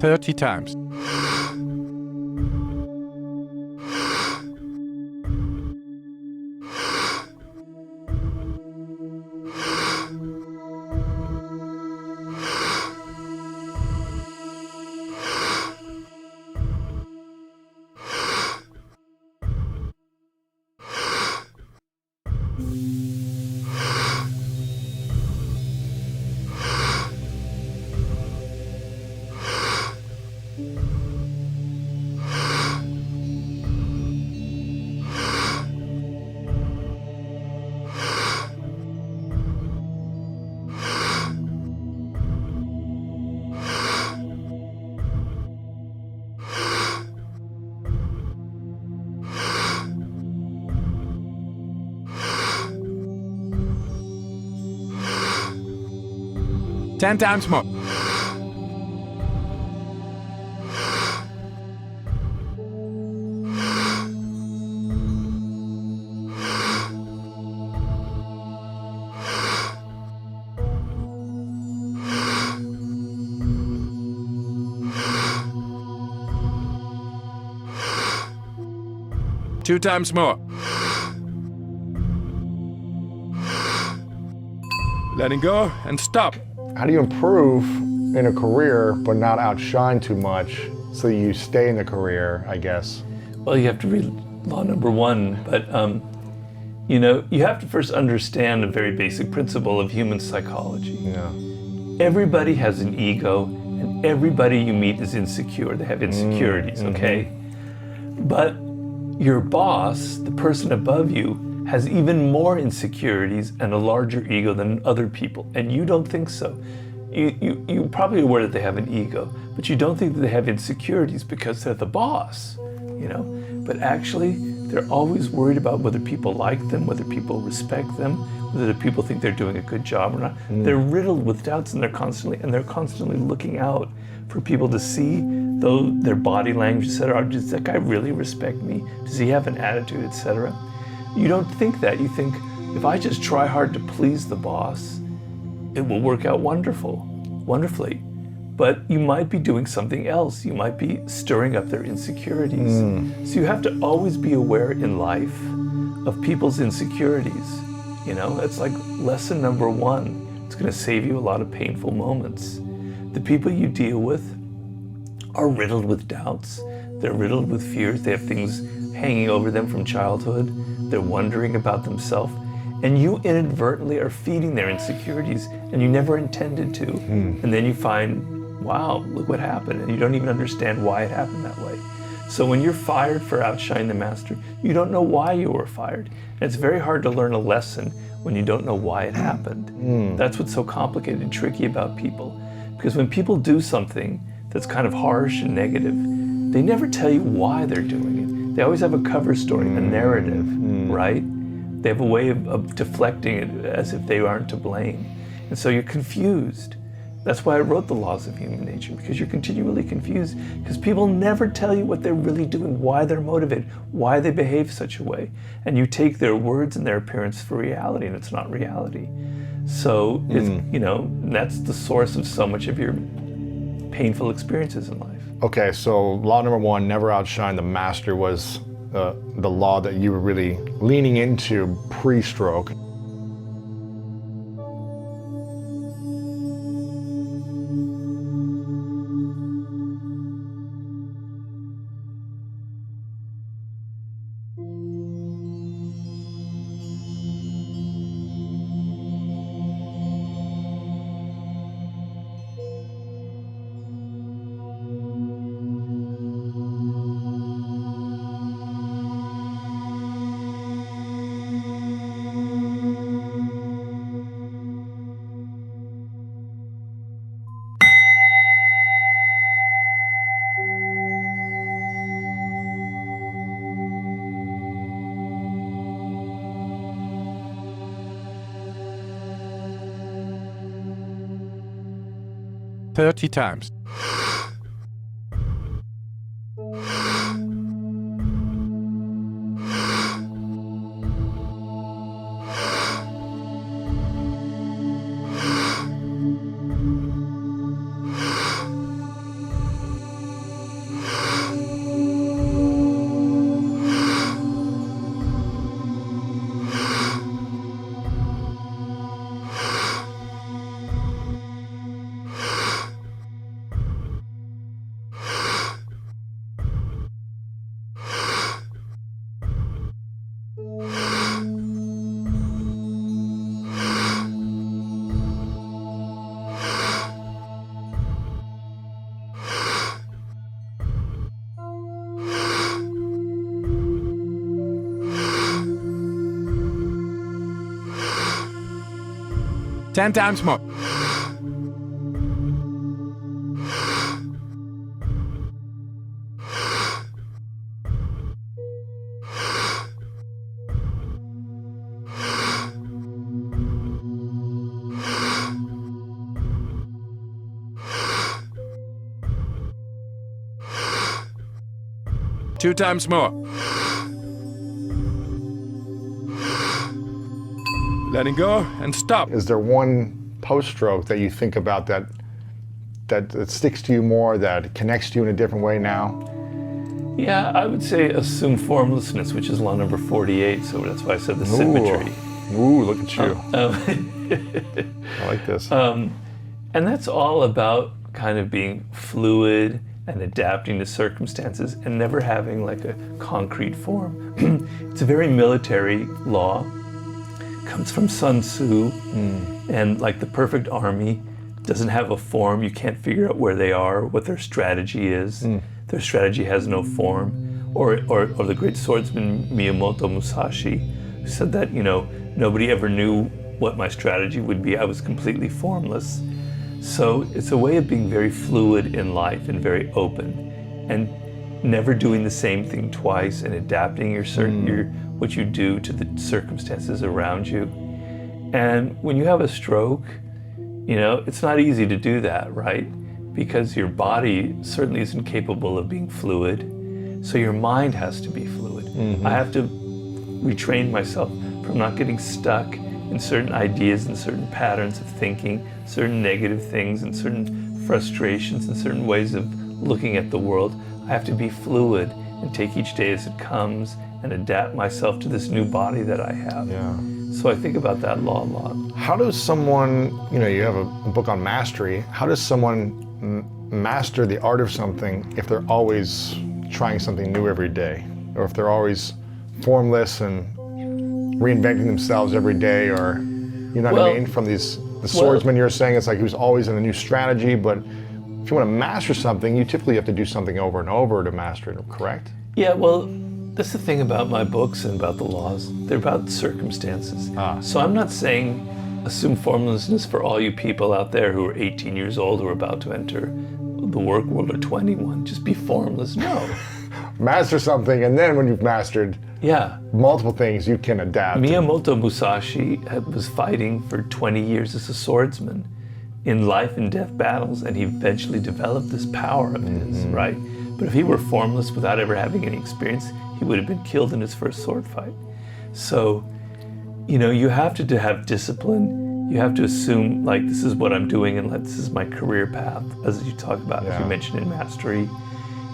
30 times. Ten times more. Two times more. Letting go and stop. How do you improve in a career but not outshine too much so you stay in the career, I guess? Well, you have to read law number one, but you have to first understand a very basic principle of human psychology. Yeah. Everybody has an ego, and everybody you meet is insecure. They have insecurities, okay? But your boss, the person above you, has even more insecurities and a larger ego than other people, and you don't think so. You're probably aware that they have an ego, but you don't think that they have insecurities because they're the boss, But actually, they're always worried about whether people like them, whether people respect them, whether people think they're doing a good job or not. They're riddled with doubts, and they're constantly looking out for people to see their body language, etc. Does that guy really respect me? Does he have an attitude, etc.? You don't think that. You think, if I just try hard to please the boss, it will work out wonderfully. But you might be doing something else. You might be stirring up their insecurities. So you have to always be aware in life of people's insecurities. That's like lesson number one. It's going to save you a lot of painful moments. The people you deal with are riddled with doubts. They're riddled with fears. They have things hanging over them from childhood. They're wondering about themselves. And you inadvertently are feeding their insecurities, and you never intended to. And then you find, wow, look what happened. And you don't even understand why it happened that way. So when you're fired for outshining the master, you don't know why you were fired. And it's very hard to learn a lesson when you don't know why it happened. That's what's so complicated and tricky about people. Because when people do something that's kind of harsh and negative, they never tell you why they're doing it. They always have a cover story, a narrative, right? They have a way of deflecting it as if they aren't to blame. And so you're confused. That's why I wrote The Laws of Human Nature, because you're continually confused, because people never tell you what they're really doing, why they're motivated, why they behave such a way. And you take their words and their appearance for reality, and it's not reality. So it's, that's the source of so much of your painful experiences in life. Okay, so law number one, never outshine the master, was the law that you were really leaning into pre-stroke. "30 times. 10 times more. Two times more. Letting go and stop. Is there one post-stroke that you think about that sticks to you more, that connects to you in a different way now? Yeah, I would say assume formlessness, which is law number 48. So that's why I said the symmetry. Ooh, look at you. I like this. And that's all about kind of being fluid and adapting to circumstances and never having like a concrete form. It's a very military law. Comes from Sun Tzu, and like the perfect army doesn't have a form. You can't figure out where they are, what their strategy is. Their strategy has no form. Or the great swordsman Miyamoto Musashi, who said that, nobody ever knew what my strategy would be. I was completely formless. So it's a way of being very fluid in life and very open, and never doing the same thing twice, and adapting what you do to the circumstances around you. And when you have a stroke, it's not easy to do that, right? Because your body certainly isn't capable of being fluid, so your mind has to be fluid. I have to retrain myself from not getting stuck in certain ideas and certain patterns of thinking, certain negative things and certain frustrations and certain ways of looking at the world. I have to be fluid and take each day as it comes and adapt myself to this new body that I have. Yeah. So I think about that law a lot. How does someone, you have a book on mastery, how does someone master the art of something if they're always trying something new every day? Or if they're always formless and reinventing themselves every day, or, what I mean? From the swordsman you're saying, it's like he was always in a new strategy, but if you want to master something, you typically have to do something over and over to master it, correct? Yeah, well, that's the thing about my books and about the laws. They're about circumstances. So I'm not saying assume formlessness for all you people out there who are 18 years old who are about to enter the work world, or 21. Just be formless. No. Master something, and then when you've mastered multiple things, you can adapt. Miyamoto Musashi was fighting for 20 years as a swordsman in life and death battles, and he eventually developed this power of his, right? But if he were formless without ever having any experience, he would have been killed in his first sword fight. So, you have to have discipline. You have to assume, like, this is what I'm doing and this is my career path, as you talk about, as you mentioned in mastery.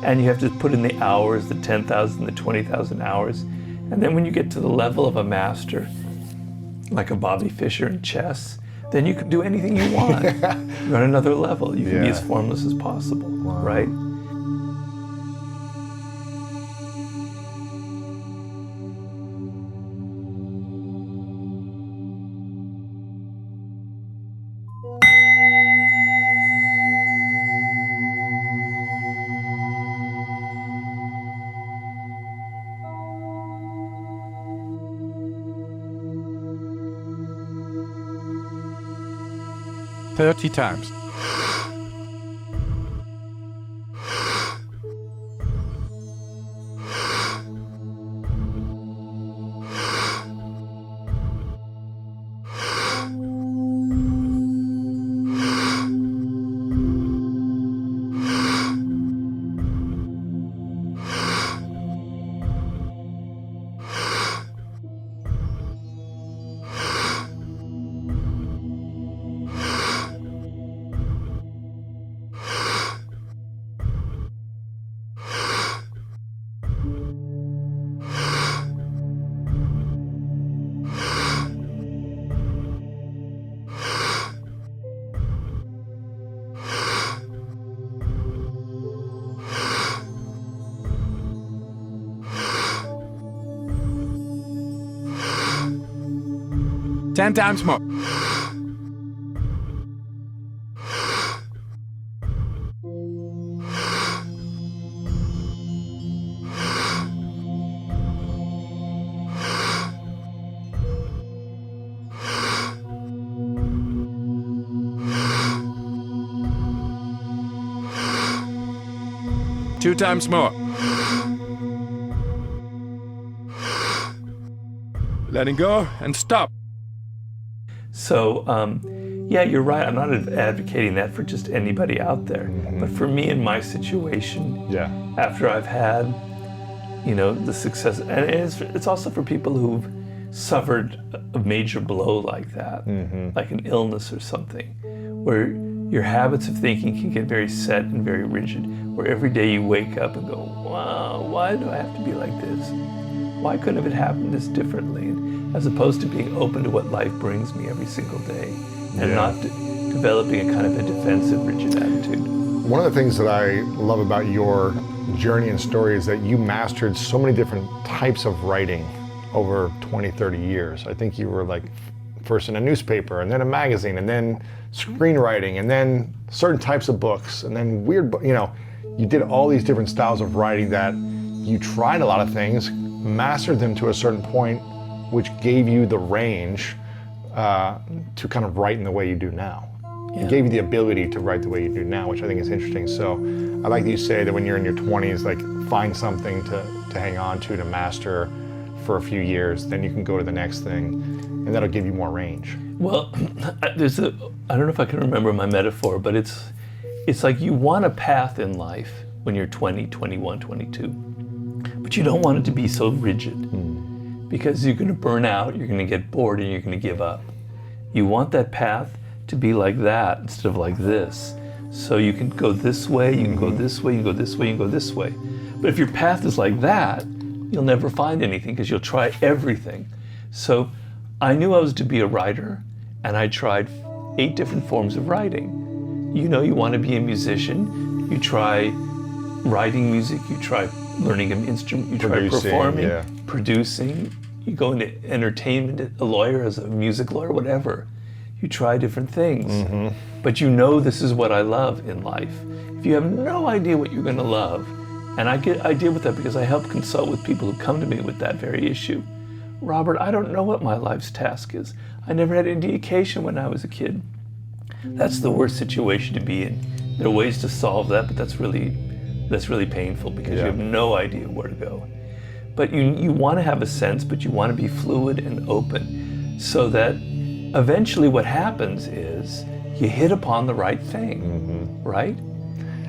And you have to put in the hours, the 10,000, the 20,000 hours. And then when you get to the level of a master, like a Bobby Fischer in chess, then you can do anything you want. You're on another level. You can be as formless as possible, right? Thirty times. Ten times more. 2 times more. Letting go and stop. So, yeah, you're right. I'm not advocating that for just anybody out there. But for me in my situation, Yeah. after I've had, the success, and it's also for people who've suffered a major blow like that, like an illness or something, where your habits of thinking can get very set and very rigid, where every day you wake up and go, wow, why do I have to be like this? Why couldn't it happen this differently? As opposed to being open to what life brings me every single day and not developing a kind of a defensive, rigid attitude. One of the things that I love about your journey and story is that you mastered so many different types of writing over 20, 30 years. I think you were like first in a newspaper and then a magazine and then screenwriting and then certain types of books and then you did all these different styles of writing that you tried a lot of things, mastered them to a certain point, which gave you the range to kind of write in the way you do now. It gave you the ability to write the way you do now, which I think is interesting. So I like that you say that when you're in your 20s, like find something to hang on to master for a few years, then you can go to the next thing, and that'll give you more range. Well, I don't know if I can remember my metaphor, but it's like you want a path in life when you're 20, 21, 22, but you don't want it to be so rigid because you're going to burn out, you're going to get bored, and you're going to give up. You want that path to be like that instead of like this. So you can go this way, you can go this way, you can go this way, you can go this way. But if your path is like that, you'll never find anything because you'll try everything. So I knew I was to be a writer, and I tried 8 different forms of writing. You want to be a musician, you try writing music, you try learning an instrument, you try performing, producing, you go into entertainment, a lawyer as a music lawyer, whatever. You try different things, but this is what I love in life. If you have no idea what you're going to love, and I deal with that because I help consult with people who come to me with that very issue. Robert, I don't know what my life's task is. I never had any education when I was a kid. That's the worst situation to be in. There are ways to solve that, but that's really painful because you have no idea where to go. But you want to have a sense, but you want to be fluid and open so that eventually what happens is you hit upon the right thing, right?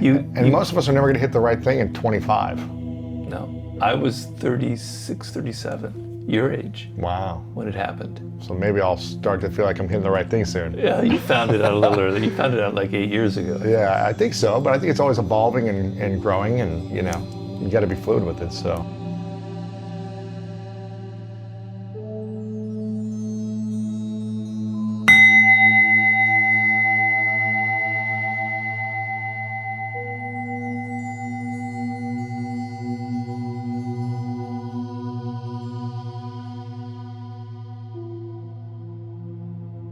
Most of us are never going to hit the right thing at 25. No, I was 36, 37, your age. Wow. When it happened. So maybe I'll start to feel like I'm hitting the right thing soon. Yeah, you found it out a little early. You found it out like 8 years ago. Yeah, I think so, but I think it's always evolving and growing, and you got to be fluid with it, so.